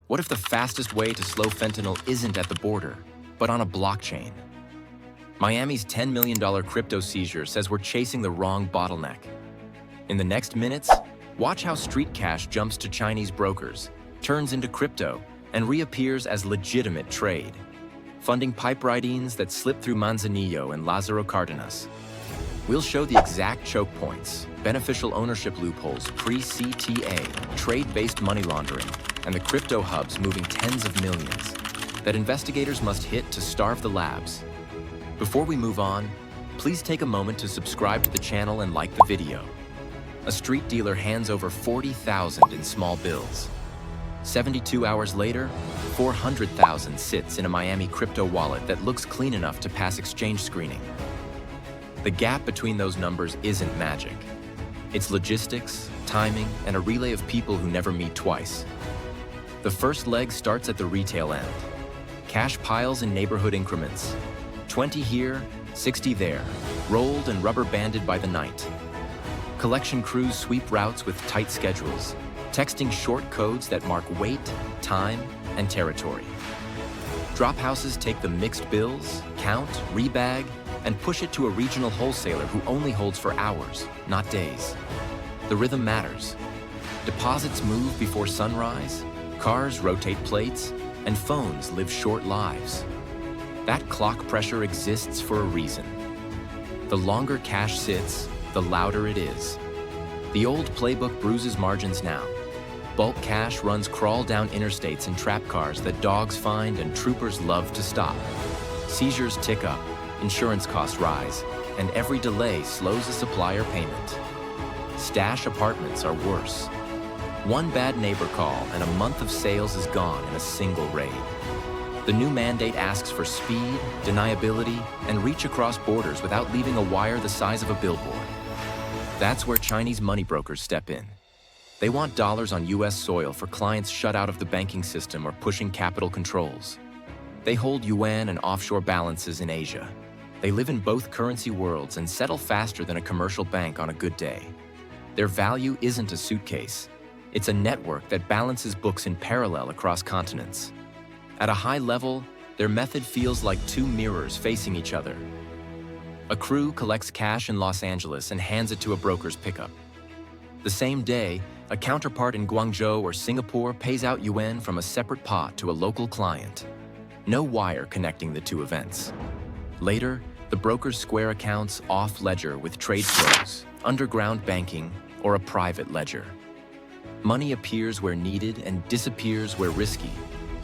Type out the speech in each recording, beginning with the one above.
What if the fastest way to slow fentanyl isn't at the border, but on a blockchain? Miami's $10 million crypto seizure says we're chasing the wrong bottleneck. In the next minutes, watch how street cash jumps to Chinese brokers, turns into crypto, and reappears as legitimate trade, funding piperidines that slip through Manzanillo and Lázaro Cárdenas. We'll show the exact choke points, beneficial ownership loopholes, pre-CTA, trade-based money laundering, and the crypto hubs moving tens of millions that investigators must hit to starve the labs. Before we move on, please take a moment to subscribe to the channel and like the video. A street dealer hands over $40,000 in small bills. 72 hours later, $400,000 sits in a Miami crypto wallet that looks clean enough to pass exchange screening. The gap between those numbers isn't magic. It's logistics, timing, and a relay of people who never meet twice. The first leg starts at the retail end. Cash piles in neighborhood increments. 20 here, 60 there, rolled and rubber banded by the night. Collection crews sweep routes with tight schedules, texting short codes that mark weight, time, and territory. Drop houses take the mixed bills, count, rebag, and push it to a regional wholesaler who only holds for hours, not days. The rhythm matters. Deposits move before sunrise, cars rotate plates, and phones live short lives. That clock pressure exists for a reason. The longer cash sits, the louder it is. The old playbook bruises margins now. Bulk cash runs crawl down interstates in trap cars that dogs find and troopers love to stop. Seizures tick up, insurance costs rise, and every delay slows a supplier payment. Stash apartments are worse. One bad neighbor call and a month of sales is gone in a single raid. The new mandate asks for speed, deniability, and reach across borders without leaving a wire the size of a billboard. That's where Chinese money brokers step in. They want dollars on US soil for clients shut out of the banking system or pushing capital controls. They hold yuan and offshore balances in Asia. They live in both currency worlds and settle faster than a commercial bank on a good day. Their value isn't a suitcase. It's a network that balances books in parallel across continents. At a high level, their method feels like two mirrors facing each other. A crew collects cash in Los Angeles and hands it to a broker's pickup. The same day, a counterpart in Guangzhou or Singapore pays out yuan from a separate pot to a local client. No wire connecting the two events. Later, the brokers square accounts off-ledger with trade flows, underground banking, or a private ledger. Money appears where needed and disappears where risky,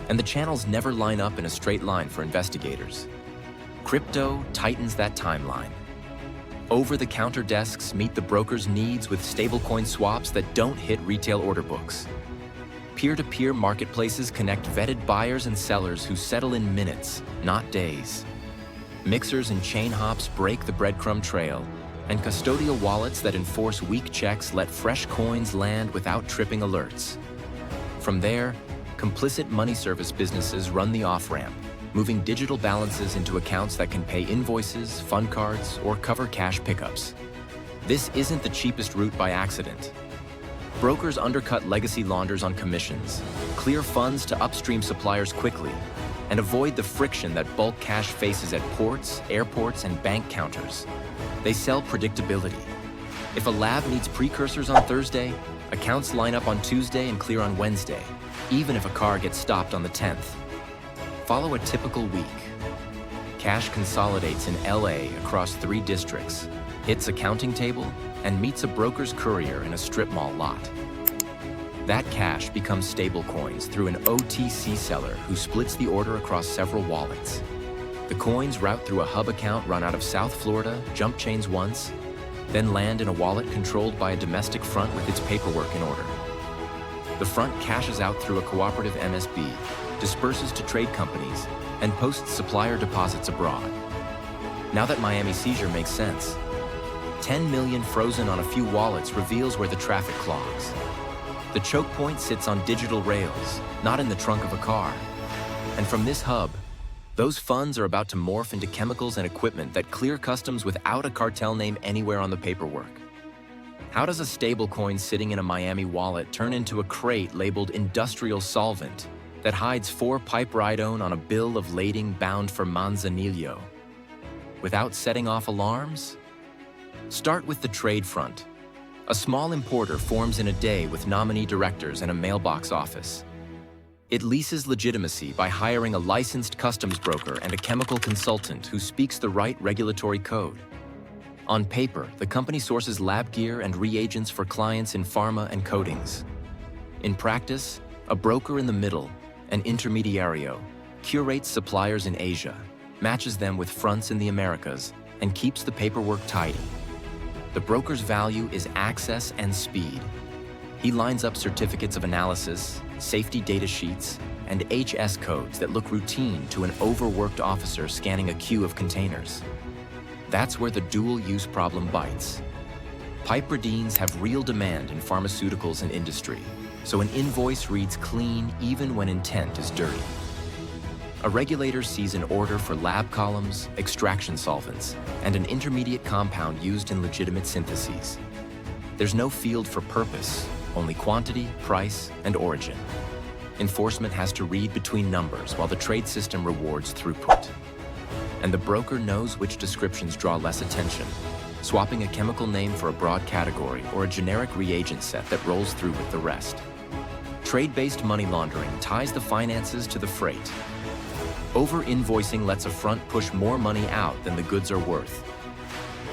and the channels never line up in a straight line for investigators. Crypto tightens that timeline. Over-the-counter desks meet the broker's needs with stablecoin swaps that don't hit retail order books. Peer-to-peer marketplaces connect vetted buyers and sellers who settle in minutes, not days. Mixers and chain hops break the breadcrumb trail, and custodial wallets that enforce weak checks let fresh coins land without tripping alerts. From there, complicit money service businesses run the off-ramp, moving digital balances into accounts that can pay invoices, fund cards, or cover cash pickups. This isn't the cheapest route by accident. Brokers undercut legacy launders on commissions, clear funds to upstream suppliers quickly, and avoid the friction that bulk cash faces at ports, airports, and bank counters. They sell predictability. If a lab needs precursors on Thursday, accounts line up on Tuesday and clear on Wednesday, even if a car gets stopped on the 10th. Follow a typical week. Cash consolidates in LA across 3 districts, hits a counting table, and meets a broker's courier in a strip mall lot. That cash becomes stablecoins through an OTC seller who splits the order across several wallets. The coins route through a hub account run out of South Florida, jump chains once, then land in a wallet controlled by a domestic front with its paperwork in order. The front cashes out through a cooperative MSB, disperses to trade companies, and posts supplier deposits abroad. Now that Miami seizure makes sense, 10 million frozen on a few wallets reveals where the traffic clogs. The choke point sits on digital rails, not in the trunk of a car. And from this hub, those funds are about to morph into chemicals and equipment that clear customs without a cartel name anywhere on the paperwork. How does a stablecoin sitting in a Miami wallet turn into a crate labeled industrial solvent, that hides 4 piperidines on a bill of lading bound for Manzanillo. Without setting off alarms? Start with the trade front. A small importer forms in a day with nominee directors and a mailbox office. It leases legitimacy by hiring a licensed customs broker and a chemical consultant who speaks the right regulatory code. On paper, the company sources lab gear and reagents for clients in pharma and coatings. In practice, a broker in the middle, an intermediario, curates suppliers in Asia, matches them with fronts in the Americas, and keeps the paperwork tidy. The broker's value is access and speed. He lines up certificates of analysis, safety data sheets, and HS codes that look routine to an overworked officer scanning a queue of containers. That's where the dual-use problem bites. Piperidines have real demand in pharmaceuticals and industry, so an invoice reads clean even when intent is dirty. A regulator sees an order for lab columns, extraction solvents, and an intermediate compound used in legitimate syntheses. There's no field for purpose, only quantity, price, and origin. Enforcement has to read between numbers while the trade system rewards throughput. And the broker knows which descriptions draw less attention, swapping a chemical name for a broad category or a generic reagent set that rolls through with the rest. Trade-based money laundering ties the finances to the freight. Over-invoicing lets a front push more money out than the goods are worth.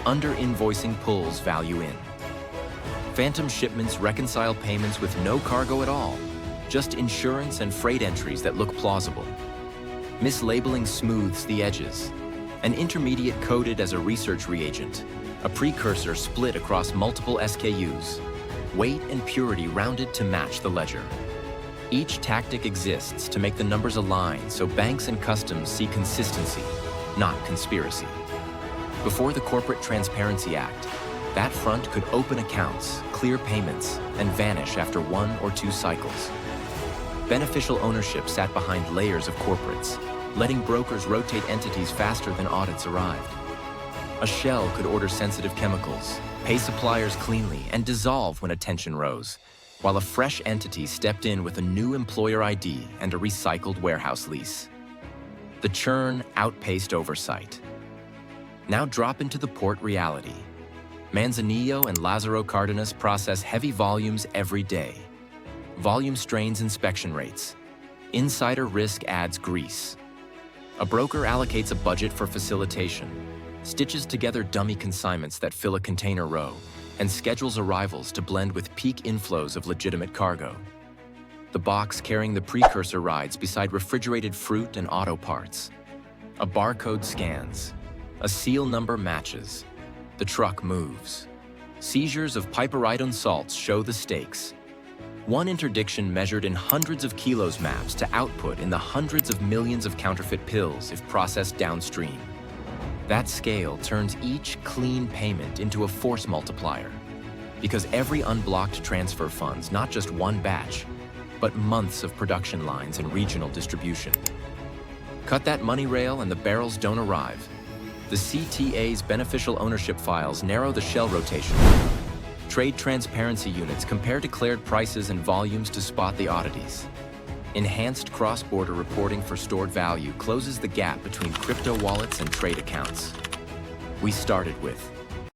Under-invoicing pulls value in. Phantom shipments reconcile payments with no cargo at all, just insurance and freight entries that look plausible. Mislabeling smooths the edges. An intermediate coded as a research reagent, a precursor split across multiple SKUs, weight and purity rounded to match the ledger. Each tactic exists to make the numbers align so banks and customs see consistency, not conspiracy. Before the Corporate Transparency Act, that front could open accounts, clear payments, and vanish after 1 or 2 cycles. Beneficial ownership sat behind layers of corporates, letting brokers rotate entities faster than audits arrived. A shell could order sensitive chemicals, pay suppliers cleanly, and dissolve when attention rose, while a fresh entity stepped in with a new employer ID and a recycled warehouse lease. The churn outpaced oversight. Now drop into the port reality. Manzanillo and Lázaro Cárdenas process heavy volumes every day. Volume strains inspection rates. Insider risk adds grease. A broker allocates a budget for facilitation, stitches together dummy consignments that fill a container row, and schedules arrivals to blend with peak inflows of legitimate cargo. The box carrying the precursor rides beside refrigerated fruit and auto parts. A barcode scans. A seal number matches. The truck moves. Seizures of piperidine salts show the stakes. One interdiction measured in hundreds of kilos maps to output in the hundreds of millions of counterfeit pills if processed downstream. That scale turns each clean payment into a force multiplier, because every unblocked transfer funds not just one batch, but months of production lines and regional distribution. Cut that money rail and the barrels don't arrive. The CTA's beneficial ownership files narrow the shell rotation. Trade transparency units compare declared prices and volumes to spot the oddities. Enhanced cross-border reporting for stored value closes the gap between crypto wallets and trade accounts. We started with